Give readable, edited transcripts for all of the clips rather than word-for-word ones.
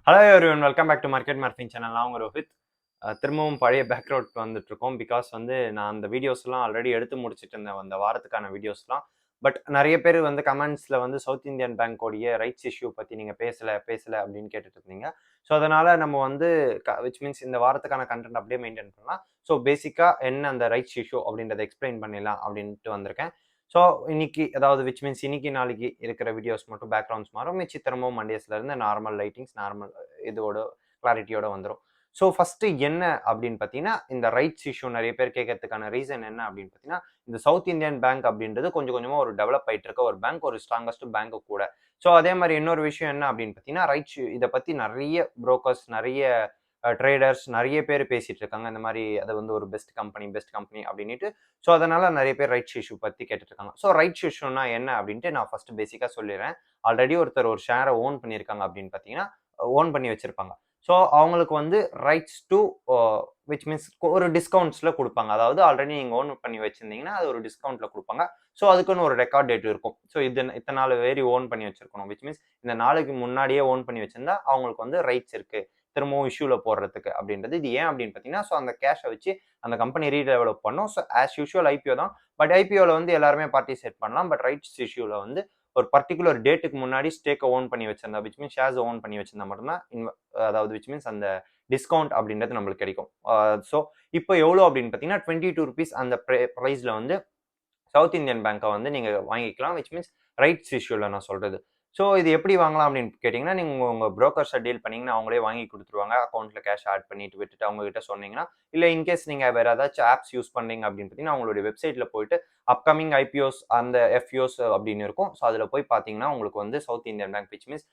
Hello everyone, welcome back to market morphing channel. நான் உங்க ரோஹித். திரும்பவும் பழைய பேக்ரவுட் வந்துட்டு இருக்கோம். பிகாஸ் நான் அந்த வீடியோஸ்லாம் ஆல்ரெடி எடுத்து முடிச்சிட்டு இருந்தேன், அந்த வாரத்துக்கான வீடியோஸ்லாம். பட் நிறைய பேர் கமெண்ட்ஸில் சவுத் இந்தியன் பேங்கோடைய ரைட்ஸ் இஷ்யூ பற்றி நீங்கள் பேசலை அப்படின்னு கேட்டுட்டு இருந்தீங்க. ஸோ அதனால் நம்ம விச் மீன்ஸ் இந்த வாரத்துக்கான கண்டென்ட் அப்படியே மெயின்டைன் பண்ணலாம். ஸோ பேசிக்காக என்ன அந்த ரைட்ஸ் இஷ்யூ அப்படின்றத எக்ஸ்பிளைன் பண்ணிடலாம் அப்படின்ட்டு வந்திருக்கேன். ஸோ இன்னைக்கு அதாவது விச் மீன்ஸ் இன்னைக்கு நாளைக்கு இருக்கிற வீடியோஸ் மட்டும் பேக்ரவுண்ட்ஸ் மாறும். மிச்சி திரும்பவும் மண்டேஸ்லேருந்து நார்மல் லைட்டிங்ஸ், நார்மல் இதோட கிளாரிட்டியோட வந்துடும். ஸோ ஃபர்ஸ்ட் என்ன அப்படின்னு பார்த்தீங்கன்னா, இந்த ரைட்ஸ் இஷ்யூ நிறைய பேர் கேட்கறதுக்கான ரீசன் என்ன அப்படின்னு பார்த்தீங்கன்னா, இந்த சவுத் இந்தியன் பேங்க் அப்படின்றது கொஞ்சம் கொஞ்சமாக ஒரு டெவலப் ஆகிட்டு இருக்க ஒரு பேங்க், ஒரு ஸ்ட்ராங்கஸ்ட் பேங்க் கூட. ஸோ அதே மாதிரி இன்னொரு விஷயம் என்ன அப்படின்னு பார்த்தீங்கன்னா, ரைட்ஸ் இதை பற்றி நிறைய புரோக்கர்ஸ், நிறைய ட்ரேடர்ஸ் நிறைய பேர் பேசிட்டு இருக்காங்க. இந்த மாதிரி அது ஒரு பெஸ்ட் கம்பெனி அப்படின்ட்டு. ஸோ அதனால நிறைய பேர் ரைட்ஸ் இஷ்யூ பற்றி கேட்டுட்டு இருக்காங்க. ஸோ ரைட்ஸ் இஷ்யூனா என்ன அப்படின்ட்டு நான் ஃபர்ஸ்ட் பேசிக்காக சொல்லிடுறேன். ஆல்ரெடி ஒருத்தர் ஒரு ஷேரை ஓன் பண்ணியிருக்காங்க அப்படின்னு பார்த்தீங்கன்னா, ஓன் பண்ணி வச்சிருப்பாங்க. ஸோ அவங்களுக்கு ரைட்ஸ் டு விச் மீன்ஸ் ஒரு டிஸ்கவுண்ட்ஸில் கொடுப்பாங்க. அதாவது ஆல்ரெடி நீங்கள் ஓன் பண்ணி வச்சிருந்தீங்கன்னா அது ஒரு டிஸ்கவுண்ட்டில் கொடுப்பாங்க. ஸோ அதுக்குன்னு ஒரு ரெக்கார்ட் டேட் இருக்கும். ஸோ இத்தனை நாள் வேரி ஓன் பண்ணி வச்சிருக்கணும். விச் மீன்ஸ் இந்த நாளுக்கு முன்னாடியே ஓன் பண்ணி வச்சிருந்தா அவங்களுக்கு ரைட்ஸ் இருக்கு திரும்பவும் இஷ்யூவில் போடுறதுக்கு அப்படின்றது. இது ஏன் அப்படின்னு பார்த்தீங்கன்னா, ஸோ அந்த கேஷை வச்சு அந்த கம்பெனி ரீடெவலப் பண்ணும். ஸோ ஆஸ் யூஷுவல் ஐபிஓ தான். பட் ஐபிஓவில் எல்லாருமே பார்ட்டிசிபேட் பண்ணலாம். பட் ரைட்ஸ் இஷ்யூவில் ஒரு பர்டிகுலர் டேட்டுக்கு முன்னாடி ஸ்டேக்கை ஓன் பண்ணி வச்சிருந்தா, விச் மீன்ஸ் ஷேர்ஸ் ஓன் பண்ணி வச்சிருந்தா மட்டும்தான் அதாவது விச் மீன்ஸ் அந்த டிஸ்கவுண்ட் அப்படின்றது நம்மளுக்கு கிடைக்கும். ஸோ இப்போ எவ்வளோ அப்படின்னு பார்த்தீங்கன்னா, ₹22 அந்த ப்ரைஸில் சவுத் இந்தியன் பேங்கை நீங்கள் வாங்கிக்கலாம். விச் மீன்ஸ் ரைட்ஸ் இஷ்யூவில் நான் சொல்கிறது. ஸோ இது எப்படி வாங்கலாம் அப்படின்னு கேட்டிங்கன்னா, நீங்கள் உங்கள் ப்ரோக்கர்ஸை டீல் பண்ணிங்கன்னா அவங்களே வாங்கி கொடுத்துருவாங்க. அக்கௌண்ட்டில் கேஷ் ஆட் பண்ணிட்டு விட்டுட்டு அவங்ககிட்ட சொன்னீங்கன்னா, இல்லை இன்கேஸ் நீங்கள் வேறு ஏதாச்சும் ஆப்ஸ் யூஸ் பண்ணீங்க அப்படின்னு பார்த்தீங்கன்னா, அவங்களுடைய வெப்சைட்டில் போயிட்டு அப்கமிங் ஐபிஓஸ் அந்த எஃப்யூஸ் அப்படின்னு இருக்கும். ஸோ அதில் போய் பார்த்தீங்கன்னா உங்களுக்கு south Indian bank which means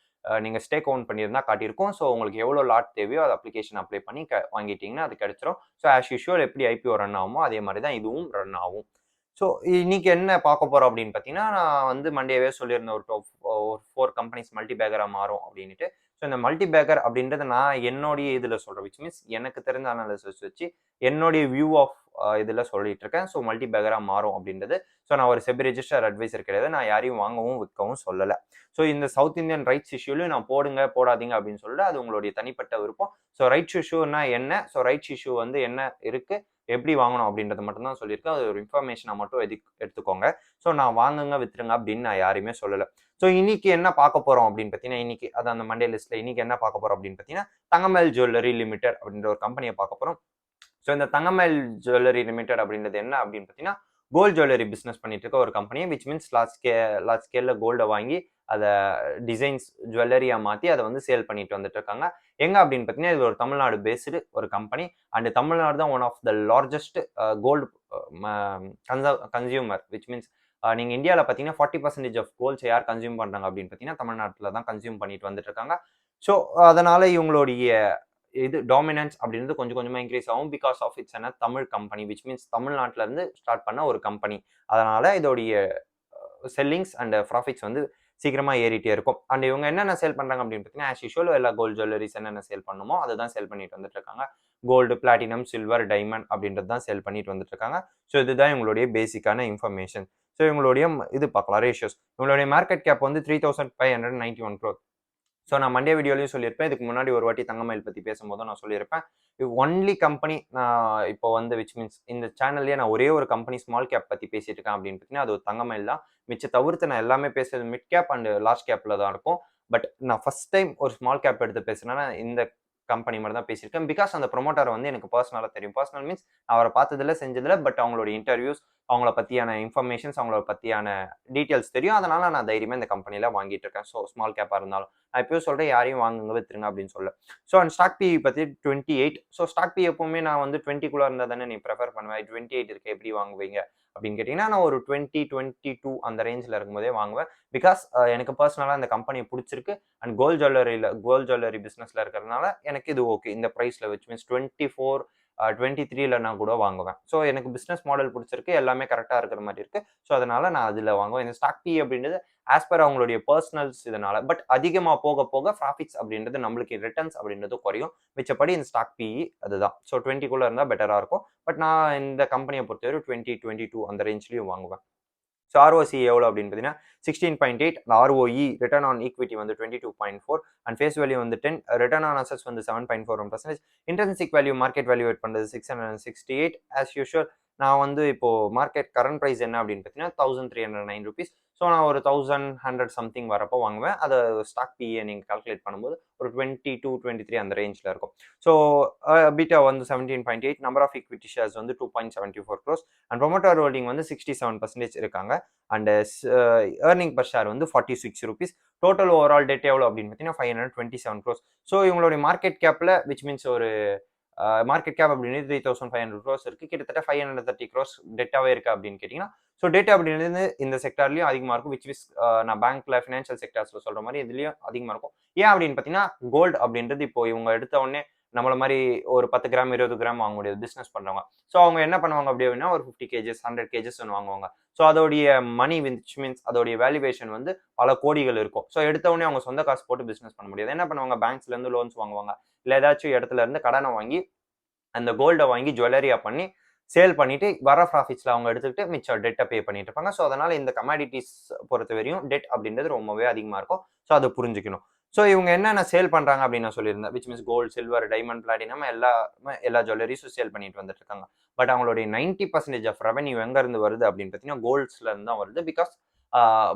நீங்கள் ஸ்டேக் ஓன் பண்ணியிருந்தா காட்டியிருக்கும். ஸோ உங்களுக்கு எவ்வளோ லாட் தேவையோ அது அப்ளிகேஷன் அப்ளை பண்ணி வாங்கிட்டீங்கன்னா அது கிடைச்சிரும். ஸோ ஆஸ் யூஷுவல் எப்படி ஐபிஓ ரன் ஆகுமோ அதே மாதிரி தான் இதுவும் ரன் ஆகும். ஸோ இன்னைக்கு என்ன பார்க்க போறோம் அப்படின்னு பார்த்தீங்கன்னா, நான் மண்டேவே சொல்லியிருந்தேன் ஒரு 4 கம்பெனிஸ் மல்டி பேக்கரா மாறும் அப்படின்ட்டு. ஸோ இந்த மல்டி பேக்கர் அப்படின்றத நான் என்னுடைய இதுல சொல்றேன். விச் மீன்ஸ் எனக்கு தெரிஞ்ச அனாலிசிஸ் வச்சு என்னுடைய வியூ ஆஃப் இதுல சொல்லிட்டு இருக்கேன். ஸோ மல்டி பேக்கரா மாறும் அப்படின்றது. ஸோ நான் ஒரு செபி ரெஜிஸ்டர் அட்வைசர் கிடையாது. நான் யாரையும் வாங்கவும் விற்கவும் சொல்லலை. ஸோ இந்த சவுத் இந்தியன் ரைட்ஸ் இஷ்யூலையும் நான் போடுங்க போடாதீங்க அப்படின்னு சொல்லிட்டு அது உங்களுடைய தனிப்பட்ட விருப்பம். ஸோ ரைட்ஸ் இஷ்யூனா என்ன, ஸோ ரைட்ஸ் இஷ்யூ என்ன இருக்கு, எப்படி வாங்கணும் அப்படின்றத மட்டும் தான் சொல்லியிருக்கேன். அது ஒரு இன்ஃபர்மேஷனை மட்டும் எடுத்துக்கோங்க. ஸோ நான் வாங்குங்க வித்துருங்க அப்படின்னு நான் யாரையுமே சொல்லலை. ஸோ இன்னைக்கு என்ன பார்க்க போறோம் அப்படின்னு பார்த்தீங்கன்னா, இன்னைக்கு அது அந்த மண்டே லிஸ்ட்ல இன்னைக்கு என்ன பார்க்க போறோம் அப்படின்னு பார்த்தீங்கன்னா, தங்கமேல் ஜுவல்லரி லிமிடெட் அப்படின்ற ஒரு கம்பெனியை பார்க்க போறோம். ஸோ இந்த தங்கமேல் ஜுவல்லரி லிமிடெட் அப்படின்றது என்ன அப்படின்னு பார்த்தீங்கன்னா, கோல்டு ஜுவல்லரி பிஸ்னஸ் பண்ணிட்டு இருக்க ஒரு கம்பெனி. விச் மீன்ஸ் லார்ஜ் ஸ்கேல்ல கோல்டை வாங்கி அதை டிசைன்ஸ் ஜுவல்லரியா மாற்றி அதை சேல் பண்ணிட்டு வந்துட்டு இருக்காங்க. எங்க அப்படின்னு பார்த்தீங்கன்னா, இது ஒரு தமிழ்நாடு பேஸ்டு ஒரு கம்பெனி. அண்ட் தமிழ்நாடு தான் one of the largest gold consumer. Which means நீங்க இந்தியாவில் பார்த்தீங்கன்னா 40% ஆஃப் கோல்ட்ஸ் யார் கன்சியூம் பண்றாங்க அப்படின்னு பார்த்தீங்கன்னா, தமிழ்நாட்டில் தான் கன்சியூம் பண்ணிட்டு வந்துட்டு இருக்காங்க. ஸோ அதனால இவங்களுடைய இது டாமினன்ஸ் அப்படின்றது கொஞ்சம் கொஞ்சமாக இன்க்ரீஸ் ஆகும். Because of it's Tamil company. Which means தமிழ்நாட்டில இருந்து ஸ்டார்ட் பண்ண ஒரு கம்பெனி. அதனால இதோடைய செல்லிங்ஸ் அண்ட் ப்ராஃபிட்ஸ் சீக்கிரமா ஏறிட்டே இருக்கும். அண்ட் இவங்க என்னென்ன சேல் பண்றாங்க அப்படின்னு பார்த்தீங்கன்னா, ஆஸ் யூஷுவல் எல்லா கோல்டு ஜுவல்லரிஸ் என்னென்ன சேல் பண்ணுமோ அதை தான் சேல் பண்ணிட்டு வந்துட்டு இருக்காங்க. கோல்டு, பிளாட்டினம், சில்வர், டைமண்ட் அப்படின்றது தான் சேல் பண்ணிட்டு வந்துட்டு இருக்காங்க. ஸோ இதுதான் இவங்களுடைய பேசிக்கான இன்ஃபர்மேஷன். ஸோ இவங்களுடைய இது பார்க்கலாம் ரேஷியோஸ். இவங்களுடைய மார்க்கெட் கேப் 3,591 crore. ஸோ நான் மண்டே வீடியோலையும் சொல்லியிருப்பேன். இதுக்கு முன்னாடி ஒரு வாட்டி தங்கமயில் பற்றி பேசும்போதும் நான் சொல்லியிருப்பேன். ஒன்லி கம்பெனி நான் இப்போ விச் மீன்ஸ் இந்த சேனல்லேயே நான் ஒரே ஒரு கம்பெனி ஸ்மால் கேப் பற்றி பேசிட்டு இருக்கேன் அப்படின்னு பார்த்தீங்கன்னா, அது ஒரு தங்கமயில் தான். மிச்ச தவிர்த்து நான் எல்லாமே பேசுறது மிட் கேப் அண்ட் லார்ஜ் கேப்பில் தான் இருக்கும். பட் நான் ஃபர்ஸ்ட் டைம் ஒரு ஸ்மால் கேப் எடுத்து பேசுனேன்னா இந்த கம்பெனி மாதிரி தான் பேசியிருக்கேன். பிகாஸ் அந்த ப்ரொமோட்டர் எனக்கு பர்சனலாக தெரியும். பர்சனல் மீன்ஸ் அவரை பார்த்ததில்ல, செஞ்சதில்ல. பட் அவங்களோட இன்டர்வியூஸ், அவங்கள பற்றியான இன்ஃபர்மேஷன்ஸ், அவங்கள பற்றியான டீட்டெயில்ஸ் தெரியும். அதனால நான் தைரியமாக இந்த கம்பெனியில் வாங்கிட்டு இருக்கேன். ஸோ ஸ்மால் கேப்பாக இருந்தாலும் நான் இப்பயும் சொல்கிறேன், யாரையும் வாங்குங்க வித்துருங்க அப்படின்னு சொல்ல. ஸோ அண்ட் ஸ்டாக் பி பற்றி 28. ஸோ ஸ்டாக் பி எப்பவுமே நான் 20குள்ளே இருந்தால் தானே நீ ப்ரிஃபர் பண்ணுவேன். 28 இருக்கு எப்படி வாங்குவீங்க அப்படின்னு கேட்டிங்கன்னா, நான் ஒரு 20, 22 அந்த ரேஞ்சில் இருக்கும்போதே வாங்குவேன். பிகாஸ் எனக்கு பர்சனலாக இந்த கம்பெனி பிடிச்சிருக்கு. அண்ட் கோல்டு ஜுவல்லரி பிஸ்னஸில் இருக்கிறதுனால எனக்கு இது ஓகே. இந்த ப்ரைஸில் விச் மீன்ஸ் 24, 23ல நான் கூட வாங்குவேன். ஸோ எனக்கு பிஸ்னஸ் மாடல் பிடிச்சிருக்கு. எல்லாமே கரெக்டாக இருக்கிற மாதிரி இருக்கு. ஸோ அதனால நான் அதில் வாங்குவேன். இந்த ஸ்டாக் பி அப்படின்றது ஆஸ் பர் அவங்களுடைய பர்சனல்ஸ் இதனால. பட் அதிகமாக போக போக ப்ராஃபிட்ஸ் அப்படின்றது நம்மளுக்கு ரிட்டர்ன்ஸ் அப்படின்றது குறையும். மிச்சப்படி இந்த ஸ்டாக் பி அதுதான். ஸோ 20குள்ளே இருந்தால் பெட்டராக இருக்கும். பட் நான் இந்த கம்பெனியை பொறுத்தவரை 20, 22 அந்த ரேஞ்ச்லையும் வாங்குவேன். ஸோ ROC எவ்வளோ அப்படின்னு பார்த்தீங்கன்னா 16.8, ROE ரிட்டர்ன் ஆன் ஈக்விட்டி வந்து 22.4 அண்ட் ஃபேஸ் வேல்யூ வந்து 10, ரிட்டர்ன் ஆன் அசட்ஸ் வந்து 7.41%, இன்ட்ரென்சிக் வேல்யூ மார்க்கெட் வேல்யூவேட் பண்ணுறது 668. ஆஸ் யூஷுவல் நான் வந்து இப்போ மார்க்கெட் கரண்ட் ப்ரைஸ் என்ன அப்படின்னு பார்த்தீங்கன்னா 1309 ருபீஸ். ஸோ நான் ஒரு 1100 சம்திங் வரப்போ வாங்குவேன். அதை ஸ்டாக் பிஏ நீங்கள் கால்குலேட் பண்ணும்போது ஒரு 22, 23 அந்த ரேஞ்சில் இருக்கும். ஸோ பீட்டா வந்து 17.8, நம்பர் ஆஃப் ஈக்விட்டி ஷேர்ஸ் வந்து 2.74 crores அண்ட் ப்ரொமோட்டர் ஹோல்டிங் வந்து 67% இருக்காங்க. அண்ட் ஏர்னிங் பர் ஷேர் வந்து 46 ருபீஸ். டோட்டல் ஓவரால் டெட் எவ்வளோ அப்படின்னு பார்த்தீங்கன்னா 527 crores. ஸோ இவங்களுடைய மார்க்கெட் கேப்பில் விச் மீன்ஸ் ஒரு மார்க்கெட் கேப் அப்படின்னு 3500 crores இருக்கு. கிட்டத்தட்ட 530 crores டெட்டாவே இருக்கு அப்படின்னு கேட்டீங்கன்னா, ஸோ டெட் அப்படின்றது இந்த செக்டார்லயும் அதிகமா இருக்கும். விச் இஸ் நான் பேங்க்ல ஃபினான்ஷியல் செக்டார்ஸ்ல சொல்ற மாதிரி இதுலயும் அதிகமா இருக்கும். ஏன் அப்படின்னு பார்த்தீங்கன்னா, கோல்டு அப்படின்றது இப்போ இவங்க எடுத்த உடனே நம்மள மாதிரி ஒரு 10 கிராம் 20 கிராம் வாங்க முடியாது பிசினஸ் பண்றவங்க. ஸோ அவங்க என்ன பண்ணுவாங்க அப்படி அப்படின்னா ஒரு 50 கேஜஸ் 100 கேஜஸ் வாங்குவாங்க. ஸோ அதோடைய மணி விச் மீன்ஸ் அதோடைய வேல்யூவேஷன் வந்து பல கோடிகள் இருக்கும். ஸோ எடுத்த உடனே அவங்க சொந்த காசு போட்டு பிசினஸ் பண்ண முடியாது. என்ன பண்ணுவாங்க, பேங்க்ஸ்ல இருந்து லோன்ஸ் வாங்குவாங்க, இல்லை ஏதாச்சும் இடத்துல இருந்து கடனை வாங்கி அந்த கோல்டை வாங்கி ஜுவல்லரியா பண்ணி சேல் பண்ணிட்டு வர ப்ராஃபிட்ஸ்ல அவங்க எடுத்துக்கிட்டு மிச்சம் டெட்டை பே பண்ணிட்டு இருப்பாங்க. ஸோ அதனால இந்த கமாடிட்டிஸ் பொறுத்த வரையும் டெட் அப்படின்றது ரொம்பவே அதிகமா இருக்கும். ஸோ அதை புரிஞ்சுக்கணும். ஸோ இவங்க என்னென்ன சேல் பண்றாங்க அப்படின்னு நான் சொல்லியிருந்தேன். Which means gold, silver, diamond, platinum எல்லா ஜுவல்லரிஸும் சேல் பண்ணிட்டு வந்துட்டு இருக்காங்க. பட் அவங்களுடைய 90% ஆஃப் ரெவன்யூ எங்க இருந்து வருது அப்படின்னு பார்த்தீங்கன்னா கோல்ட்ஸ்ல இருந்து தான் வருது. பிகாஸ்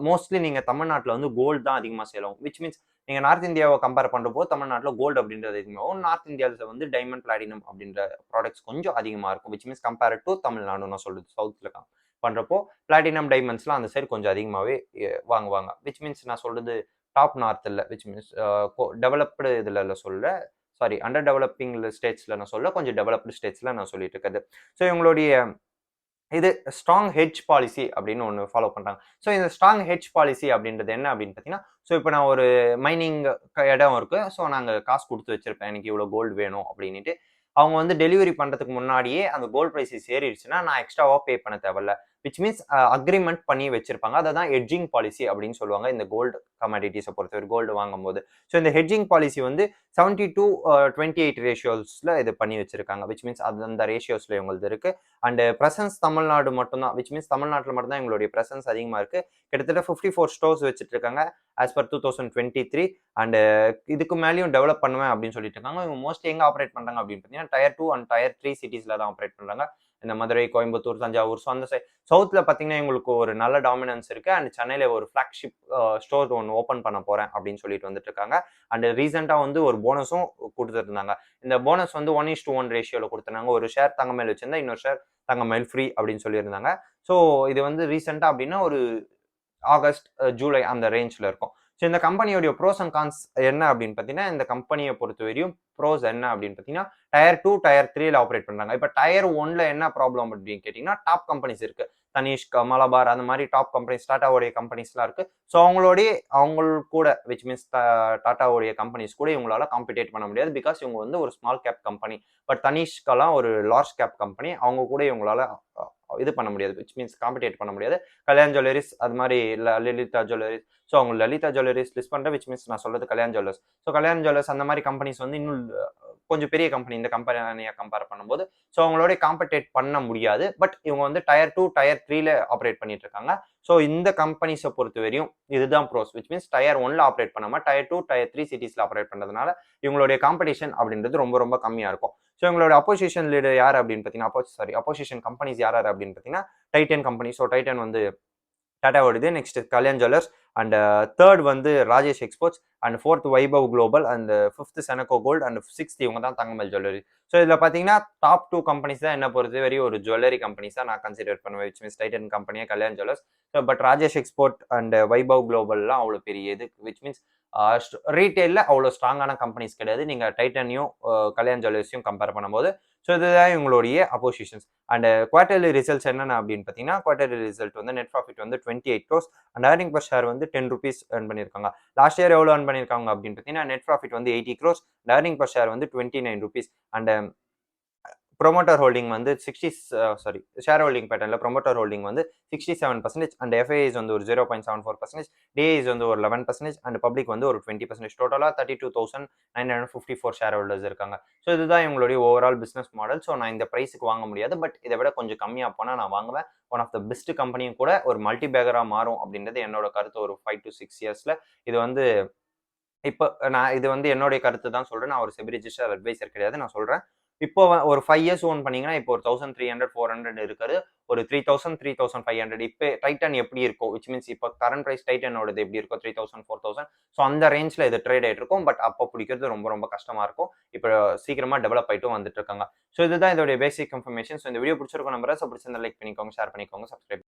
மோஸ்ட்லி நீங்க தமிழ்நாட்டில் வந்து கோல்டு தான் அதிகமாக சேல் ஆகும். விச் மீன்ஸ் நீங்க நார்த் இந்தியாவை கம்பேர் பண்ணுறப்போ தமிழ்நாட்டில் கோல்டு அப்படின்றது அதிகமாகும். நார்த் இந்தியாவில் வந்து டைமண்ட், பிளாட்டினம் அப்படின்ற ப்ராடக்ட்ஸ் கொஞ்சம் அதிகமாக இருக்கும். Which means compare to Tamil Nadu நான் சொல்றது சவுத்தில் பண்றப்போ பிளாட்டினம் டைமண்ட்ஸ்லாம் அந்த சைடு கொஞ்சம் அதிகமாகவே வாங்குவாங்க. விச் மீன்ஸ் நான் சொல்றது டாப் நார்த் இல்லை, விச் மீன்ஸ் டெவலப்டு இதில் சொல்ல சாரி அண்டர் டெவலப்பிங் ஸ்டேட்ஸ்ல நான் சொல்ல கொஞ்சம் டெவலப்டு ஸ்டேட்ஸ்ல நான் சொல்லிட்டு இருக்கிறது. ஸோ இவங்களுடைய இது ஸ்ட்ராங் ஹெட்ஜ் பாலிசி அப்படின்னு ஒன்று ஃபாலோ பண்ணுறாங்க. ஸோ இந்த ஸ்ட்ராங் ஹெட்ஜ் பாலிசி அப்படின்றது என்ன அப்படின்னு பார்த்தீங்கன்னா, ஸோ இப்போ நான் ஒரு மைனிங் இடம் இருக்கு. ஸோ நாங்கள் காசு கொடுத்து வச்சிருப்பேன் எனக்கு இவ்வளோ கோல்டு வேணும் அப்படின்ட்டு அவங்க வந்து டெலிவரி பண்ணுறதுக்கு முன்னாடியே அந்த கோல்டு ப்ரைஸஸ் ஏறிடுச்சுன்னா நான் எக்ஸ்ட்ராவாக பே பண்ண தேவையில்ல. விச் மீன்ஸ் அக்ரிமெண்ட் பண்ணி வச்சிருப்பாங்க. அதை தான் ஹெட்ஜிங் பாலிசி அப்படின்னு சொல்லுவாங்க இந்த கோல்டு கமாடிட்டிஸை பொறுத்தவரை கோல்டு வாங்கும்போது. ஸோ இந்த ஹெட்ஜிங் பாலிசி வந்து 70-28 ரேஷியோஸில் இது பண்ணி வச்சிருக்காங்க. விச் மீன்ஸ் அது அந்த ரேஷியோஸில் இவங்களுக்கு இருக்கு. அண்ட் பிரசன்ஸ் தமிழ்நாடு மட்டும்தான். விச் மீன்ஸ் தமிழ்நாட்டில் மட்டும்தான் எங்களுடைய பிரசன்ஸ் அதிகமாக இருக்கு. கிட்டத்தட்ட 54 ஸ்டோர்ஸ் வச்சுட்டு இருக்காங்க ஆஸ் பர் 2023. அண்ட் இதுக்கு மேலேயும் டெவலப் பண்ணுவேன் அப்படின்னு சொல்லிட்டு இருக்காங்க. இவங்க மோஸ்ட்லி எங்க ஆப்ரேட் பண்றாங்க அப்படின்னு பார்த்தீங்கன்னா டயர் 2 அண்ட் டயர் 3 சிட்டிஸ்ல தான் ஆப்ரேட் பண்றாங்க. இந்த மதுரை, கோயம்புத்தூர், தஞ்சாவூர். ஸோ அந்த சவுத்ல பார்த்தீங்கன்னா எங்களுக்கு ஒரு நல்ல டாமினன்ஸ் இருக்கு. அண்ட் சென்னையில ஒரு ஃபிளாக்ஷிப் ஸ்டோர் ஒன்று ஓப்பன் பண்ண போறேன் அப்படின்னு சொல்லிட்டு வந்துட்டு இருக்காங்க. அண்ட் ரீசெண்டா வந்து ஒரு போனஸும் கொடுத்துருந்தாங்க. இந்த போனஸ் வந்து 1:1 ரேஷியோல கொடுத்துருந்தாங்க. ஒரு ஷேர் தங்கமேல் வச்சிருந்தா இன்னொரு ஷேர் தங்கமேல் ஃப்ரீ அப்படின்னு சொல்லியிருந்தாங்க. ஸோ இது வந்து ரீசெண்டா அப்படின்னா ஒரு ஆகஸ்ட், ஜூலை அந்த ரேஞ்சில் இருக்கும். ஸோ இந்த கம்பெனியோடைய ப்ரோஸ் அண்ட் கான்ஸ் என்ன அப்படின்னு பார்த்தீங்கன்னா, இந்த கம்பெனியை பொறுத்த வரையும் ப்ரோஸ் என்ன அப்படின்னு பார்த்தீங்கன்னா, டயர் 2, டயர் 3ல ஆப்ரேட் பண்ணுறாங்க. இப்போ டயர் 1ல என்ன ப்ராப்ளம் அப்படின்னு கேட்டிங்கன்னா, டாப் கம்பெனிஸ் இருக்கு. தனிஷ்க், மலபார் அந்த மாதிரி டாப் கம்பெனிஸ், டாட்டாவுடைய கம்பெனிஸ்லாம் இருக்கு. ஸோ அவங்க கூட விச் மீன்ஸ் டாட்டாவுடைய கம்பெனிஸ் கூட இவங்களால காம்படேட் பண்ண முடியாது. பிகாஸ் இவங்க வந்து ஒரு ஸ்மால் கேப் கம்பெனி. பட் தனிஷ்கெல்லாம் ஒரு லார்ஜ் கேப் கம்பெனி. அவங்க கூட இவங்களால இது பண்ண முடியாது. விச் மீன்ஸ் காம்படேட் பண்ண முடியாது. கல்யாண் ஜுவல்லரிஸ் அது மாதிரி லலிதா ஜுவல்லரிஸ். ஸோ அவங்க லலிதா ஜுவல்லரிஸ் லிஸ்ட் பண்ணுற விச் மீன்ஸ் நான் சொல்றது Kalyan jewellers. So Kalyan jewellers அந்த மாதிரி கம்பெனிஸ் வந்து இன்னும் கொஞ்சம் பெரிய கம்பெனி இந்த கம்பெனியை கம்பேர் பண்ணும்போது. ஸோ அவங்களோட காம்படேட் பண்ண முடியாது. பட் இவங்க வந்து டயர் 2, டயர் 3ல ஆப்ரேட் பண்ணிட்டு இருக்காங்க. ஸோ இந்த கம்பெனிஸை பொறுத்த வரையும் இதுதான் ப்ரோஸ். விச் மீன்ஸ் டயர் 1ல ஆப்ரேட் பண்ணாம டயர் 2, டயர் 3 சிட்டிஸ்ல ஆப்ரேட் பண்றதுனால இவங்களுடைய காம்படிஷன் அப்படின்றது ரொம்ப ரொம்ப கம்மியா இருக்கும். ஸோ இவங்களோட அப்போசிஷன் லீடர் யார் அப்படின்னு பார்த்தீங்கன்னா, அப்போசிஷன் கம்பெனிஸ் யார் அப்படின்னு பார்த்தீங்கன்னா டைட்டன் கம்பெனி. ஸோ டைட்டன் வந்து டாட்டாவோடது. Next Kalyan jewellers and third வந்து Rajesh exports and fourth Vaibhav global and fifth Senco gold and sixth இவங்க தான் தங்கமல் ஜுவல்லரி. ஸோ இதில் பார்த்தீங்கன்னா டாப் 2 கம்பெனிஸ் தான் என்ன பொறுத்த வரை ஒரு ஜுவல்லரி கம்பெனிஸ் தான் நான் கன்சிடர் பண்ணுவேன். விச் மீன்ஸ் டைட்டன் கம்பெனியா Kalyan jewellers. So but Rajesh export and Vaibhav குளோபல்லாம் அவ்வளோ பெரிய இது. விச் மீன்ஸ் ரீட்டெயிலில் அவ்வளோ ஸ்ட்ராங்கான கம்பெனிஸ் கிடையாது நீங்கள் டைட்டனையும் கல்யாண் ஜுவல்லர்ஸையும் கம்பேர் பண்ணும்போது. ஸோ இதுதான் இவங்களுடைய அப்போசிஷன்ஸ். அண்ட் குவார்டர்லி ரிசல்ட்ஸ் என்னென்ன அப்படின்னு பார்த்தீங்கன்னா, குவார்டர்லி ரிசல்ட் வந்து நெட் ப்ராஃபிட் வந்து 28 crores and earning per share வந்து 10 rupees earn பண்ணியிருக்காங்க. லாஸ்ட் இயர் எவ்வளோ earn பண்ணியிருக்காங்க அப்படின்னு பார்த்தீங்கன்னா, நெட் ப்ராஃபிட் வந்து 80 crores, ஏர்னிங் பர் ஷேர் வந்து 29 rupees. அண்ட் ப்ரொமோட்டர் ஹோல்டிங் வந்து ஷேர் ஹோல்டிங் பேட்டர்னில் ப்ரொமோட்டர் ஹோல்டிங் வந்து 67% அண்ட் எஃப்ஐஸ் வந்து ஒரு 0.74%, டிஐஸ் வந்து ஒரு 11% அண்ட் பப்ளிக் வந்து ஒரு 20%. டோட்டலாக 32,954 ஷேர் ஹோல்டர்ஸ் இருக்காங்க. ஸோ இதுதான் இவங்களுடைய ஓவரால் பிஸ்னஸ் மாடல். ஸோ நான் இந்த ப்ரைஸுக்கு வாங்க முடியாது, பட் இதை விட கொஞ்சம் கம்மியாக போனால் நான் வாங்குவேன். ஒன் ஆஃப் த பெஸ்ட் கம்பெனியும் கூட ஒரு மல்டி பேக்கராக மாறும் அப்படின்றது என்னோட கருத்து. ஒரு 5 to 6 இயர்ஸில் இது வந்து இப்போ நான் இது வந்து என்னுடைய கருத்து தான் சொல்றேன். நான் ஒரு செபி ரிஜிஸ்டர் அட்வைசர் கிடையாது. நான் சொல்றேன். இப்போ ஒரு 5 இயர்ஸ் ஓன் பண்ணீங்கன்னா, இப்போ ஒரு 1300, 400 இருக்குது. ஒரு 3000, 3500 இப்ப டைட்டன் எப்படி இருக்கும்? விச் மீன்ஸ் இப்போ கரண்ட் பிரைஸ் டைட்டனோடது எப்படி இருக்கும்? 3000, 4000. ஸோ அந்த ரேஞ்ச்ல இது ட்ரேட் ஆயிட்டு இருக்கும். பட் அப்போ பிடிக்கிறது ரொம்ப ரொம்ப கஷ்டமா இருக்கும். இப்போ சீக்கிரமா டெவலப் ஆயிட்டும் வந்துட்டு இருக்காங்க. ஸோ இதுதான் இதோட பேசிக் இன்ஃபர்மேஷன். ஸோ இந்த வீடியோ பிடிச்சிருக்கும் நம்புறேன். ஸோ பிடிச்சிருந்தா லைக் பண்ணிக்கோங்க, ஷேர் பண்ணிக்கோங்க, சப்ஸ்கிரைப்